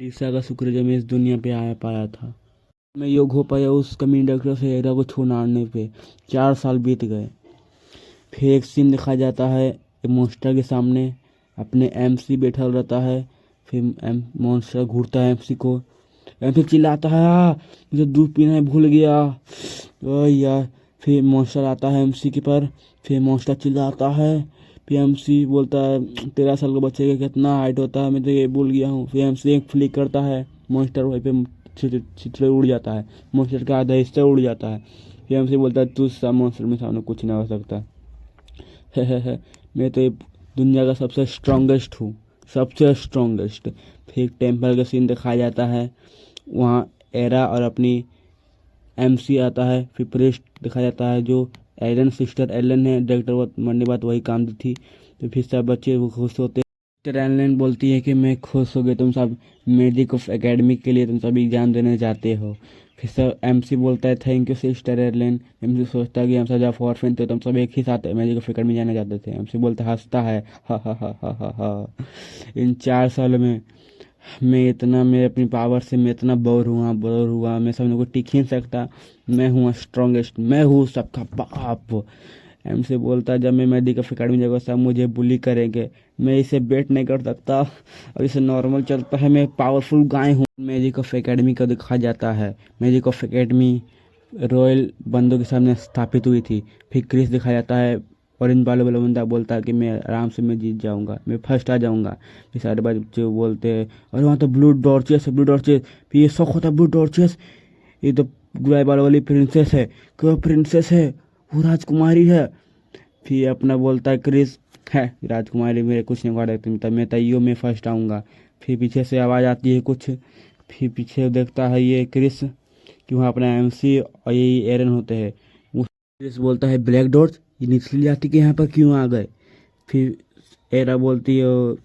ईसा का शुक्र है जब मैं इस दुनिया पे आया पाया था। मैं योग हो पाया उस कमीने डॉक्टर से एरा को छुड़ाने पे। 4 साल बीत गए। फिर एक सीन दिखाया जाता है, एक मॉन्स्टर के सामने अपने एमसी बैठा रहता है। फिर मॉन्स्टर घूरता है एमसी को। एमसी चिल्लाता है, मुझे दूध पीना है, भूल गया। ओ यार। फिर मॉन्स्टर आता है एमसी के पर। फिर मॉन्स्टर चिल्लाता है। फिर एमसी बोलता है 13 साल के बच्चे का कितना हाइट होता है, मैं तो ये भूल गया हूँ। फिर एमसी एक फ्लिक करता है, मॉन्स्टर वहीं पे छिछले उड़ जाता है। मॉन्स्टर का आधा हिस्सा उड़ जाता है। फिर एमसी बोलता है तू सब मॉन्स्टर में सामने कुछ नहीं हो सकता है। मैं तो ये दुनिया का सबसे स्ट्रांगेस्ट हूँ, सबसे स्ट्रांगेस्ट। फिर एक टेम्पल का सीन दिखाया जाता है। वहाँ एरा और अपनी एमसी आता है। फिर प्रीस्ट दिखाया जाता है जो एलन सिस्टर एलन है, डायरेक्टर मरने बाद वही काम दी थी। तो फिर सब बच्चे वो खुश होते हैं। सिस्टर एलन बोलती है कि मैं खुश हो गई, तुम सब मैजिक ऑफ एकेडमी के लिए तुम सब एग्जाम देने जाते हो। फिर सब एमसी बोलता है thank you sister Ellen. MC सोचता है कि हम सब जब ऑर्फन थे तुम सब एक ही साथ मैजिक ऑफ एकेडमी जाने जाते थे। एमसी बोलता हंसता है, हा। इन 4 सालों में मैं अपनी पावर से मैं इतना बोर हुआ, मैं सब लोगों को टिक ही नहीं सकता। मैं हूँ स्ट्रांगेस्ट, मैं हूँ सबका बाप। एम से बोलता जब मैं मेडिकल अकेडमी जाऊँगा सब मुझे बुली करेंगे, मैं इसे बेट नहीं कर सकता और इसे नॉर्मल चलता है, मैं पावरफुल गाय हूँ। मैजिक ऑफ एकेडमी का दिखाया जाता है। मैजिक ऑफ एकेडमी रॉयल बंदों के सामने स्थापित हुई थी। फिर क्रिस दिखाया जाता है। ऑरेंज बालों वाला बंदा बोलता है कि मैं आराम से मैं जीत जाऊंगा, मैं फर्स्ट आ जाऊंगा। फिर सारे बच्चे बोलते हैं और वहाँ तो ब्लू टॉर्चेस है, ब्लू टॉर्चेस। फिर ये शौक होता है ब्लू टॉर्चेस, ये तो गुलाब बालों वाली प्रिंसेस है, क्यों प्रिंसेस है, वो राजकुमारी है। फिर अपना बोलता है क्रिस है राजकुमारी मेरे कुछ नहीं कर सकती, मैं तैयो में फर्स्ट आऊँगा। फिर पीछे से आवाज़ आती है कुछ। फिर पीछे देखता है ये क्रिस कि वहाँ अपना एमसी और यही एरन होते हैं। वो क्रिस बोलता है ब्लैक डॉट्स ये निचली जाति के यहाँ पर क्यों आ गए। फिर एरा बोलती है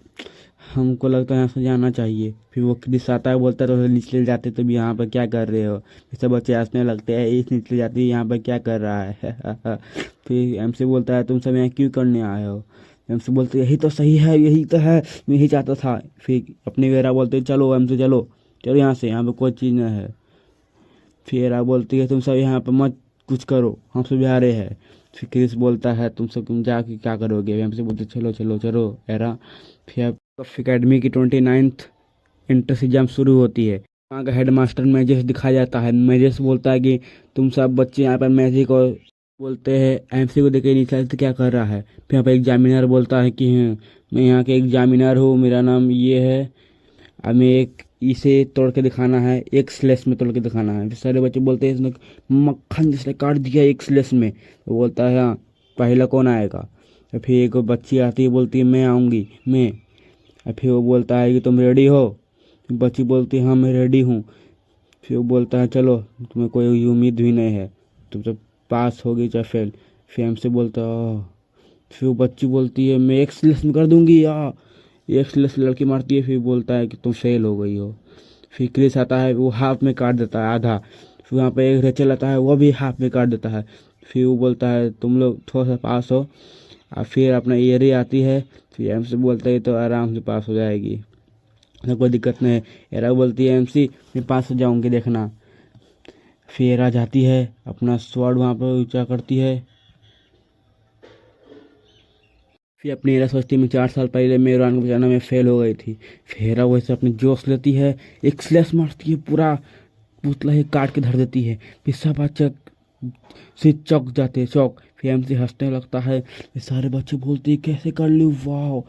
हमको लगता है यहाँ से जाना चाहिए। फिर वो क्रिस आता है बोलता है तो निचले जाते तुम यहाँ पर क्या कर रहे हो। फिर सब बच्चे हंसने लगते हैं इस निचले जाति यहाँ पर क्या कर रहा है फिर एमसी बोलता है तुम सब यहाँ क्यों करने आए हो। एमसी बोलते यही तो सही है, यही तो है, मैं यही चाहता था। फिर अपनी वेरा बोलते चलो एमसी चलो चलो यहाँ से, यहाँ पर कोई चीज़ नहीं है। फिर एरा बोलती है तुम सब यहाँ पर मत कुछ करो, हम सब आ रहे हैं। फिर क्रिस बोलता है तुम सब तुम जाके क्या करोगे। हमसे बोलते चलो चलो चलो एरा। फिर अकेडमी की 29th एंट्रेंस एग्जाम शुरू होती है। वहाँ का हेड मास्टर मेजेस दिखाया जाता है। मेजेस बोलता है कि तुम सब बच्चे यहाँ पर मैजिक और बोलते हैं एमसी को देखे नीचे तो क्या कर रहा है। फिर यहाँ पर एग्जामिनर बोलता है कि हाँ मैं यहाँ के एग्जामिनर हूँ, मेरा नाम ये है, हमें एक इसे तोड़ के दिखाना है, एक स्लेस में तोड़ के दिखाना है। फिर सारे बच्चे बोलते हैं इसने मक्खन जिसने काट दिया एक स्लेस में। वो बोलता है हाँ पहला कौन आएगा। तो फिर एक बच्ची आती है बोलती है मैं आऊँगी मैं। और फिर वो बोलता है कि तुम रेडी हो। बच्ची बोलती है हाँ मैं रेडी हूँ। फिर वो बोलता है चलो तुम्हें कोई उम्मीद भी नहीं है, तुम तो पास होगी चाहे फेल। फिर हमसे बोलता है फिर वो बच्ची बोलती है मैं एक स्लेस में कर दूंगी या एक स्लेस लड़की मारती है। फिर बोलता है कि तुम फेल हो गई हो। फिर क्रिस आता है वो हाफ में काट देता है आधा। फिर वहाँ पे एक रेचल आता है वो भी हाफ में काट देता है। फिर वो बोलता है तुम लोग थोड़ा सा पास हो। और फिर अपना ईयरी आती है। फिर एमसी बोलता है तो आराम से पास हो जाएगी, तो कोई दिक्कत नहीं है। एरा बोलती है एमसी मैं पास हो जाऊँगी देखना। फिर एरा जाती है अपना स्वॉर्ड वहाँ पर ऊंचा करती है। फिर अपनी एरा सोचती है मैं 4 साल पहले मेहरान को बचाना में फेल हो गई थी। फिर एरा वैसे अपनी जोश लेती है, एक स्लैश मारती है, पूरा पुतला ही काट के धर देती है। फिर सब बच्चे से चौंक जाते हैं, चौक। फिर एमसी हंसने लगता है। फिर सारे बच्चे बोलते हैं कैसे कर ली, वाह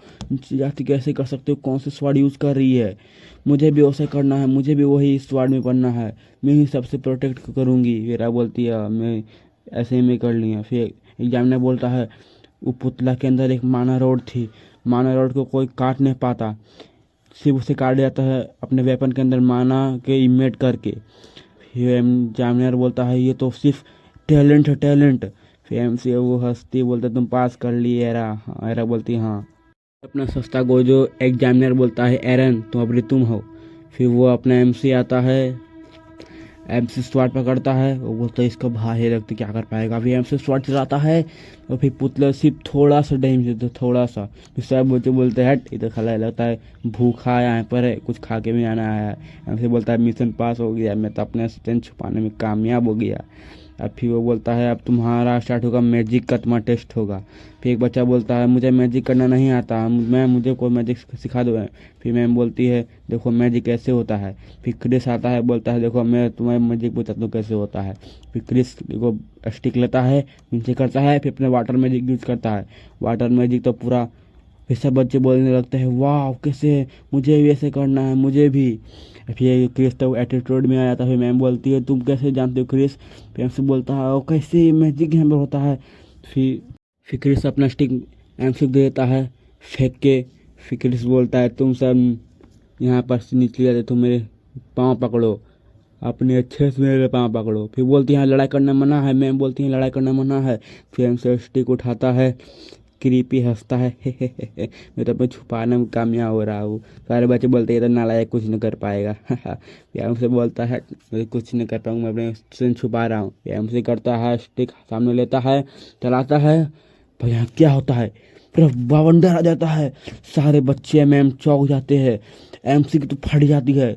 जाती कैसे कर सकते हो, कौन से स्वाड यूज़ कर रही है, मुझे भी वैसे करना है, मुझे भी वही स्वाड में पढ़ना है, मैं ही सबसे प्रोटेक्ट करूँगी। वेरा बोलती है मैं ऐसे ही मैं कर लिया। फिर एग्जामिनर बोलता है वो पुतला के अंदर एक माना रोड थी, माना रोड को कोई काट नहीं पाता, सिर्फ उसे काट जाता है अपने वेपन के अंदर माना के इमेट करके। फिर एग्जामिनर बोलता है ये तो सिर्फ टैलेंट है टैलेंट। फिर एमसी वो हंसती बोलते तुम पास कर लिए एरा। हाँ, एरा बोलती हाँ। अपना सस्ता गोजो एग्जामिनर बोलता है एरन तुम अभी तुम हो। फिर वो अपना एमसी आता है। एमसी स्वाट पकड़ता है, वो बोलता है इसका भाई है, रखते क्या कर पाएगा। अभी एमसी स्वाट चलाता है और फिर पुतला सिर्फ थोड़ा सा डैमेज देता है, थोड़ा सा। फिर सब बच्चे बोलते हैं हट, इधर खड़ा लगता है भूखा है, यहाँ पर है, कुछ खा के भी आना आया है। एमसी बोलता है मिशन पास हो गया, मैं तो अपने स्ट्रेंथ छुपाने में कामयाब हो गया। अब फिर वो बोलता है अब तुम्हारा स्टार्ट होगा, मैजिक का तुम्हारा टेस्ट होगा। फिर एक बच्चा बोलता है मुझे मैजिक करना नहीं आता, मुझे कोई मैजिक सिखा दो। फिर मैम बोलती है देखो मैजिक कैसे होता है। फिर क्रिस आता है, बोलता है देखो मैं तुम्हें मैजिक बताता हूँ कैसे होता है। फिर क्रिस को स्टिक लेता है, नीचे करता है, फिर अपने वाटर मैजिक यूज करता है। वाटर मैजिक तो पूरा, फिर सब बच्चे बोलने लगते हैं वाह कैसे, मुझे भी ऐसे करना है, मुझे भी। फिर क्रिस तो एटीट्यूड में आ जाता है। मैम बोलती है तुम कैसे जानते हो क्रिस। फिर एमसी बोलता है वो कैसे मैजिक यहाँ पर होता है। फिर क्रिस अपना स्टिक एमसी दे देता है फेंक के। फिर क्रिस बोलता है तुम सब यहाँ पर से नीचे जाते, तुम मेरे पाँव पकड़ो, अपने अच्छे से मेरे पाँव पकड़ो। फिर बोलती हैं लड़ाई करना मना है। मैम बोलती हैं लड़ाई करना मना है। फिर एमसी स्टिक उठाता है, क्रीपी हंसता है मैं तो अपने छुपाने में कामयाब हो रहा हूँ। सारे बच्चे बोलते हैं ये तो नालायक कुछ नहीं कर पाएगा फिर हमसे बोलता है मैं कुछ नहीं कर पाऊंगा, मैं अपने से छुपा रहा हूँ। फिर हमसे करता है, स्टिक सामने लेता है, चलाता है, भाई यहाँ क्या होता है, पूरा बवंडर आ जाता है। सारे बच्चे मैम चौंक जाते हैं। एमसी की तो फट जाती है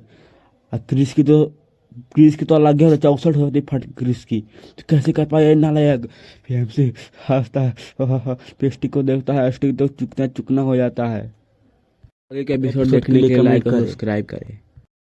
और क्रिस की तो अलग है, 64 होती फट क्रिस की, तो कैसे कर पाया नालायक। फिर एमसी हंसता है फिर स्टिक को देखता है, स्टिक तो चुकना चुकना हो जाता है। आगे के एपिसोड देखने के लिए लाइक और सब्सक्राइब करें।